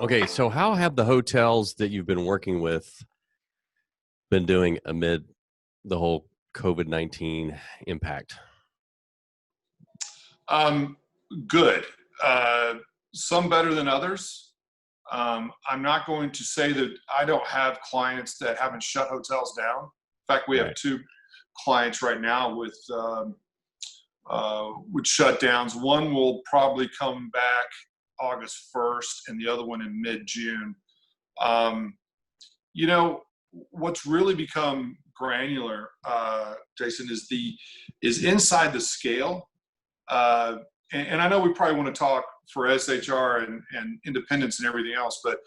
Okay, so how have the hotels that you've been working with been doing amid the whole COVID-19 impact? Um, Good. Uh, some better than others. I'm not going to say that I don't have clients that haven't shut hotels down. In fact, we have Right. two clients right now with shutdowns. One will probably come back August 1st, and the other one in mid-June. Um, you know, what's really become granular, Jason, is inside the scale. Uh, and I know we probably want to talk for SHR and independence and everything else, but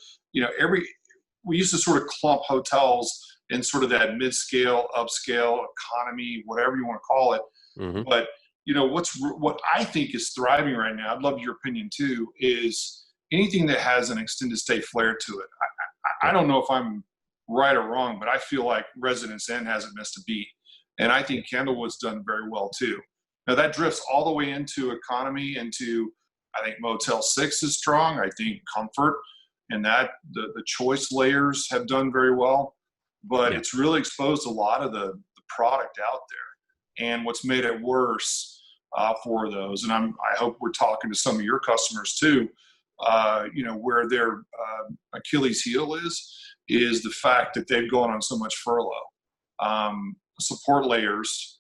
we used to sort of clump hotels in sort of that mid-scale, upscale, economy, whatever you want to call it. Hmm. But what I think is thriving right now, I'd love your opinion too, is anything that has an extended stay flair to it. I don't know if I'm right or wrong, but I feel like Residence Inn hasn't missed a beat. And I think Candlewood's done very well too. Now that drifts all the way into economy, I think Motel 6 is strong. I think Comfort and that the choice layers have done very well, but Yeah. it's really exposed a lot of the product out there. And what's made it worse for those, and I hope we're talking to some of your customers too, where their Achilles heel is the fact that they've gone on so much furlough. Support layers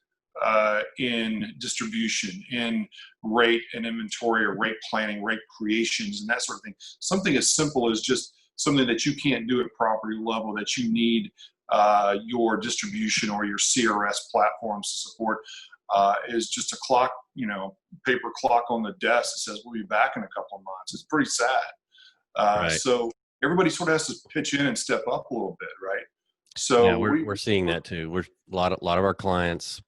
in distribution, in rate and inventory or rate planning, rate creations, and that sort of thing. Something as simple as just something that you can't do at property level that you need your distribution or your CRS platforms to support is just a clock, paper clock on the desk that says we'll be back in a couple of months. It's pretty sad. Right. So everybody sort of has to pitch in and step up a little bit, right? Yeah, So we're seeing that too. We're a lot of our clients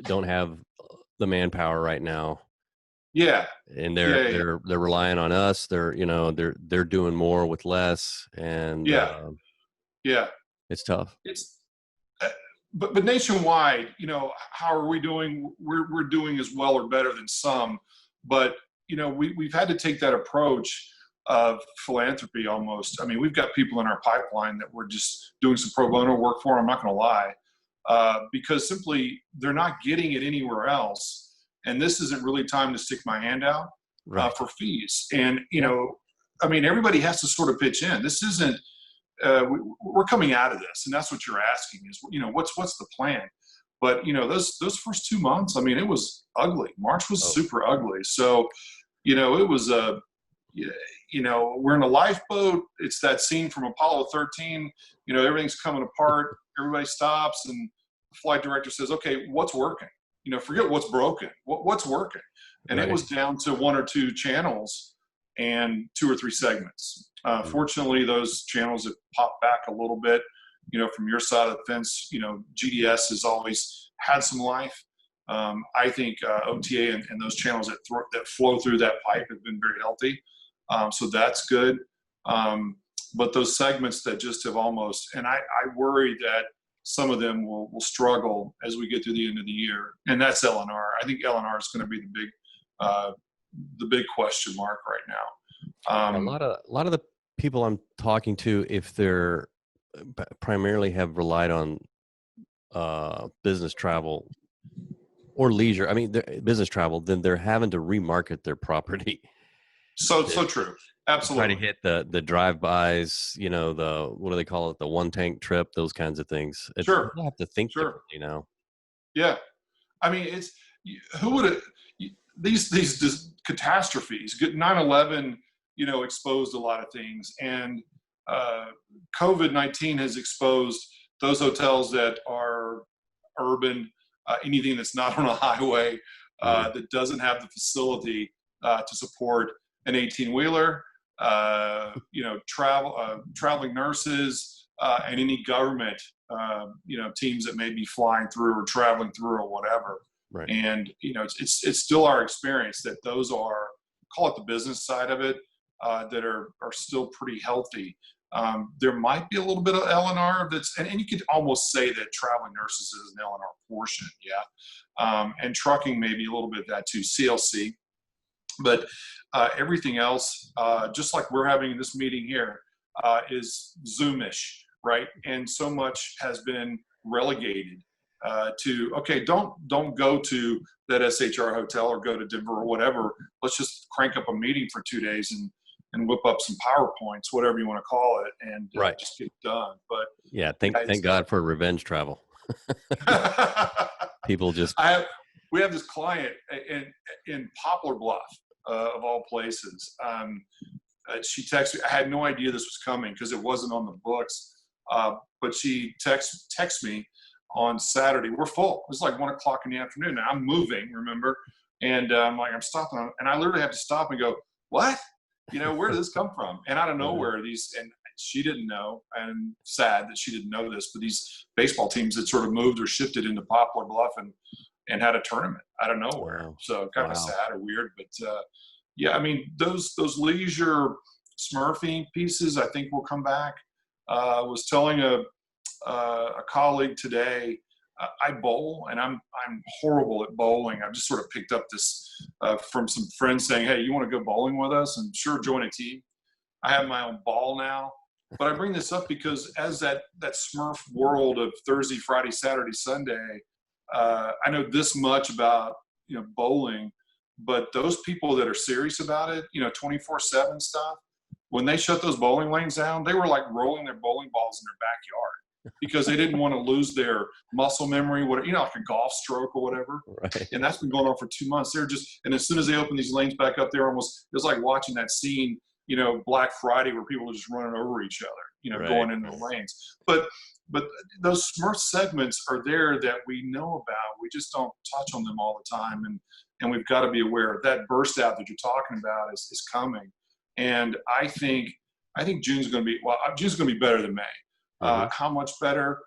don't have the manpower right now, yeah, and yeah, yeah, they're relying on us. They're doing more with less, and yeah, yeah. it's tough. It's uh, but nationwide, how are we doing? We're doing as well or better than some, but we've had to take that approach of philanthropy almost. I mean, we've got people in our pipeline that we're just doing some pro bono work for. I'm not going to lie, because simply they're not getting it anywhere else, and this isn't really time to stick my hand out Right. for fees. And Yeah. I mean, everybody has to sort of pitch in. This isn't we're coming out of this, and that's what you're asking is, what's the plan? But those first 2 months, I mean, it was ugly. March was Oh, super ugly. So it was we're in a lifeboat. It's that scene from Apollo 13. Everything's coming apart. Everybody stops, and the flight director says, "Okay, what's working? Forget what's broken. What's working?" And it right. was down to one or two channels and two or three segments. Mm. Fortunately, those channels have popped back a little bit. From your side of the fence, GDS has always had some life. I think OTA and those channels that flow through that pipe have been very healthy. So that's good. But those segments that just have almost, and I worry that some of them will struggle as we get through the end of the year. And that's LNR. I think LNR is going to be the big question mark right now. Yeah, a lot of the people I'm talking to, if they're primarily have relied on business travel or leisure, I mean, business travel, then they're having to remarket their property So to true. try to Absolutely. hit the drive-bys, the what do they call it, the one tank trip, those kinds of things. It's Sure. people have to think Sure. differently now. Yeah. I mean, who would have these catastrophes? 9/11, exposed a lot of things, and COVID-19 has exposed those hotels that are urban, anything that's not on a highway, Mm. that doesn't have the facility to support an 18-wheeler, traveling nurses, and any government, teams that may be flying through or traveling through or whatever. Right. And it's still our experience that those are, call it the business side of it, that are still pretty healthy. There might be a little bit of LNR and you could almost say that traveling nurses is an LNR portion, yeah. And trucking maybe a little bit of that too, CLC. But everything else, just like we're having this meeting here, is Zoomish, right? And so much has been relegated to, okay, don't go to that SHR hotel or go to Denver or whatever. Let's just crank up a meeting for 2 days and whip up some PowerPoints, whatever you want to call it, and Right. just get it done. But Yeah. Thank God for revenge travel. People just. We have this client in Poplar Bluff, of all places. She texted me. I had no idea this was coming because it wasn't on the books. But she texted me on Saturday. We're full. It's like 1 o'clock in the afternoon. Now I'm moving, remember? And I'm like, I'm stopping. And I literally have to stop and go, what? Where did this come from? And out of nowhere, and she didn't know, and sad that she didn't know this, but these baseball teams had sort of moved or shifted into Poplar Bluff and had a tournament out of nowhere. Wow. So kind of sad or weird, but yeah, I mean, those leisure smurfing pieces, I think will come back. Was telling a colleague today, I bowl, and I'm horrible at bowling. I've just sort of picked up this from some friends saying, hey, you want to go bowling with us? And sure, join a team. I have my own ball now. But I bring this up because as that Smurf world of Thursday, Friday, Saturday, Sunday, I know this much about bowling, but those people that are serious about it, 24/7 stuff, when they shut those bowling lanes down, they were like rolling their bowling balls in their backyard because they didn't want to lose their muscle memory, like a golf stroke or whatever. Right. And that's been going on for 2 months. And as soon as they open these lanes back up, it was like watching that scene, Black Friday, where people are just running over each other, Right. going into the lanes. But those Smurf segments are there that we know about. We just don't touch on them all the time. And we've got to be aware that burst out that you're talking about is coming. And I think June's going to be better than May. How much better?